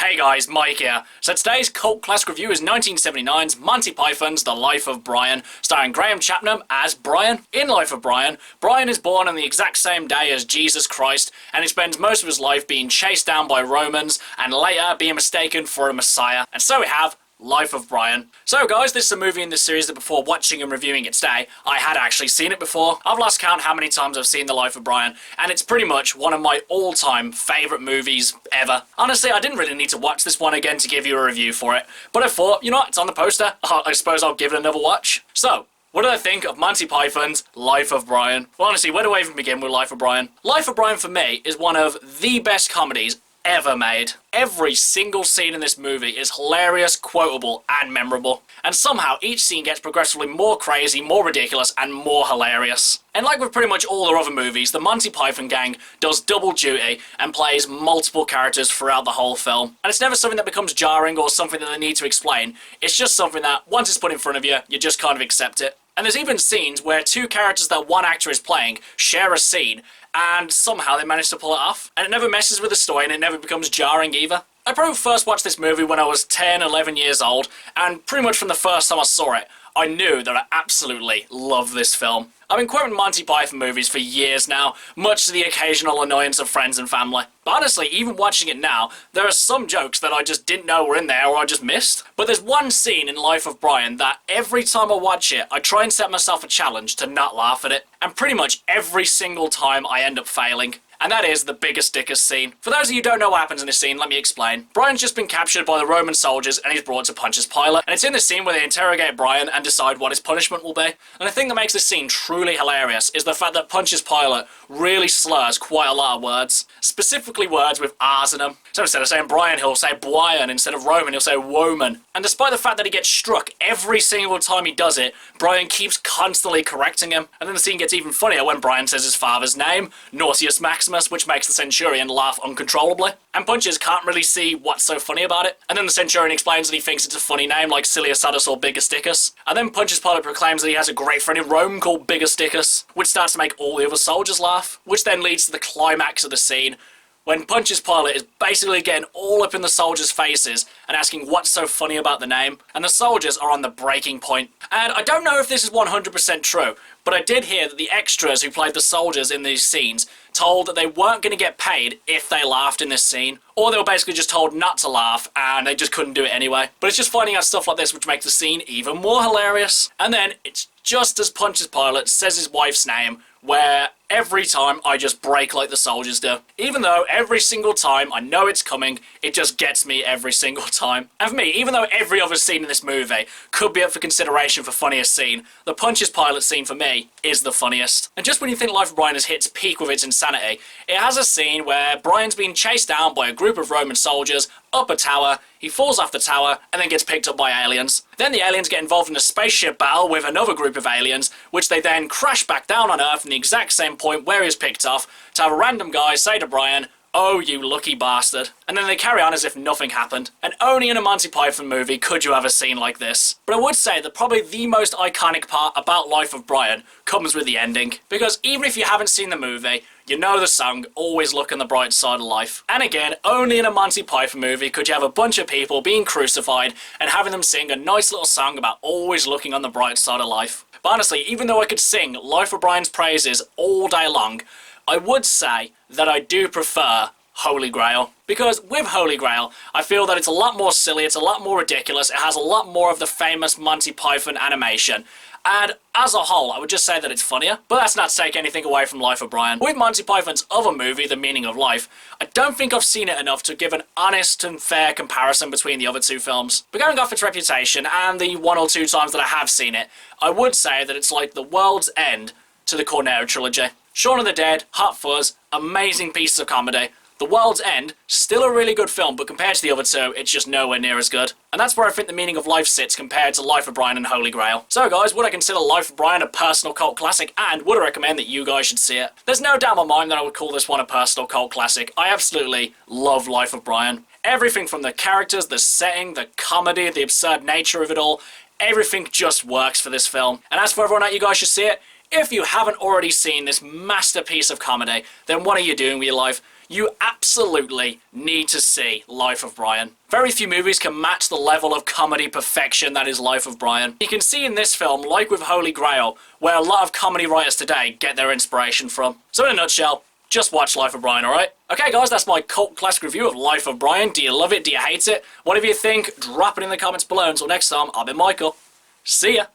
Hey guys, Mike here. So today's cult classic review is 1979's Monty Python's The Life of Brian, starring Graham Chapman as Brian. In Life of Brian, Brian is born on the exact same day as Jesus Christ, and he spends most of his life being chased down by Romans, and later being mistaken for a messiah. And so we have Life of Brian. So guys, this is a movie in this series that before watching and reviewing it today, I had actually seen it before. I've lost count how many times I've seen The Life of Brian, and it's pretty much one of my all-time favourite movies ever. Honestly, I didn't really need to watch this one again to give you a review for it, but I thought, you know what, it's on the poster, I suppose I'll give it another watch. So, what did I think of Monty Python's Life of Brian? Well, honestly, where do I even begin with Life of Brian? Life of Brian for me is one of the best comedies ever made. Every single scene in this movie is hilarious, quotable, and memorable. And somehow each scene gets progressively more crazy, more ridiculous, and more hilarious. And like with pretty much all their other movies, the Monty Python gang does double duty and plays multiple characters throughout the whole film. And it's never something that becomes jarring or something that they need to explain. It's just something that, once it's put in front of you, you just kind of accept it. And there's even scenes where two characters that one actor is playing share a scene, and somehow they manage to pull it off. And it never messes with the story, and it never becomes jarring either. I probably first watched this movie when I was 10, 11 years old, and pretty much from the first time I saw it, I knew that I absolutely loved this film. I've been quoting Monty Python movies for years now, much to the occasional annoyance of friends and family. But honestly, even watching it now, there are some jokes that I just didn't know were in there or I just missed. But there's one scene in Life of Brian that every time I watch it, I try and set myself a challenge to not laugh at it. And pretty much every single time I end up failing. And that is the Biggest Stickers scene. For those of you who don't know what happens in this scene, let me explain. Brian's just been captured by the Roman soldiers and he's brought to Pontius Pilate. And it's in this scene where they interrogate Brian and decide what his punishment will be. And the thing that makes this scene truly hilarious is the fact that Pontius Pilate really slurs quite a lot of words. Specifically words with R's in them. So instead of saying Brian, he'll say Brian. Instead of Roman, he'll say Woman. And despite the fact that he gets struck every single time he does it, Brian keeps constantly correcting him. And then the scene gets even funnier when Brian says his father's name, Nauseus Maximus, which makes the Centurion laugh uncontrollably. And Pontius can't really see what's so funny about it. And then the Centurion explains that he thinks it's a funny name like Siliosatus or Bigasticus. And then Pontius Pilate proclaims that he has a great friend in Rome called Bigasticus, which starts to make all the other soldiers laugh, which then leads to the climax of the scene, when Pontius Pilate is basically getting all up in the soldiers' faces and asking what's so funny about the name, and the soldiers are on the breaking point. And I don't know if this is 100% true, but I did hear that the extras who played the soldiers in these scenes told that they weren't going to get paid if they laughed in this scene, or they were basically just told not to laugh and they just couldn't do it anyway. But it's just finding out stuff like this which makes the scene even more hilarious. And then it's just as Pontius Pilate says his wife's name, where every time I just break like the soldiers do. Even though every single time I know it's coming, it just gets me every single time. And for me, even though every other scene in this movie could be up for consideration for funniest scene, the Pontius Pilate scene for me is the funniest. And just when you think Life of Brian has hit its peak with its insanity, it has a scene where Brian's being chased down by a group of Roman soldiers up a tower, he falls off the tower, and then gets picked up by aliens. Then the aliens get involved in a spaceship battle with another group of aliens, which they then crash back down on Earth in the exact same point where he was picked off, to have a random guy say to Brian, "Oh, you lucky bastard." And then they carry on as if nothing happened. And only in a Monty Python movie could you have a scene like this. But I would say that probably the most iconic part about Life of Brian comes with the ending. Because even if you haven't seen the movie, you know the song, Always Look on the Bright Side of Life. And again, only in a Monty Python movie could you have a bunch of people being crucified and having them sing a nice little song about always looking on the bright side of life. But honestly, even though I could sing Life of Brian's praises all day long, I would say that I do prefer Holy Grail. Because with Holy Grail, I feel that it's a lot more silly, it's a lot more ridiculous, it has a lot more of the famous Monty Python animation. And as a whole, I would just say that it's funnier, but that's not to take anything away from Life of Brian. With Monty Python's other movie, The Meaning of Life, I don't think I've seen it enough to give an honest and fair comparison between the other two films. But going off its reputation, and the one or two times that I have seen it, I would say that it's like The World's End to the Cornetto trilogy. Shaun of the Dead, Hot Fuzz, amazing pieces of comedy. The World's End, still a really good film, but compared to the other two, it's just nowhere near as good. And that's where I think The Meaning of Life sits compared to Life of Brian and Holy Grail. So guys, would I consider Life of Brian a personal cult classic, and would I recommend that you guys should see it? There's no doubt in my mind that I would call this one a personal cult classic. I absolutely love Life of Brian. Everything from the characters, the setting, the comedy, the absurd nature of it all, everything just works for this film. And as for whether or not you guys should see it, if you haven't already seen this masterpiece of comedy, then what are you doing with your life? You absolutely need to see Life of Brian. Very few movies can match the level of comedy perfection that is Life of Brian. You can see in this film, like with Holy Grail, where a lot of comedy writers today get their inspiration from. So in a nutshell, just watch Life of Brian, alright? Okay guys, that's my cult classic review of Life of Brian. Do you love it? Do you hate it? Whatever you think, drop it in the comments below. Until next time, I've been Michael. See ya!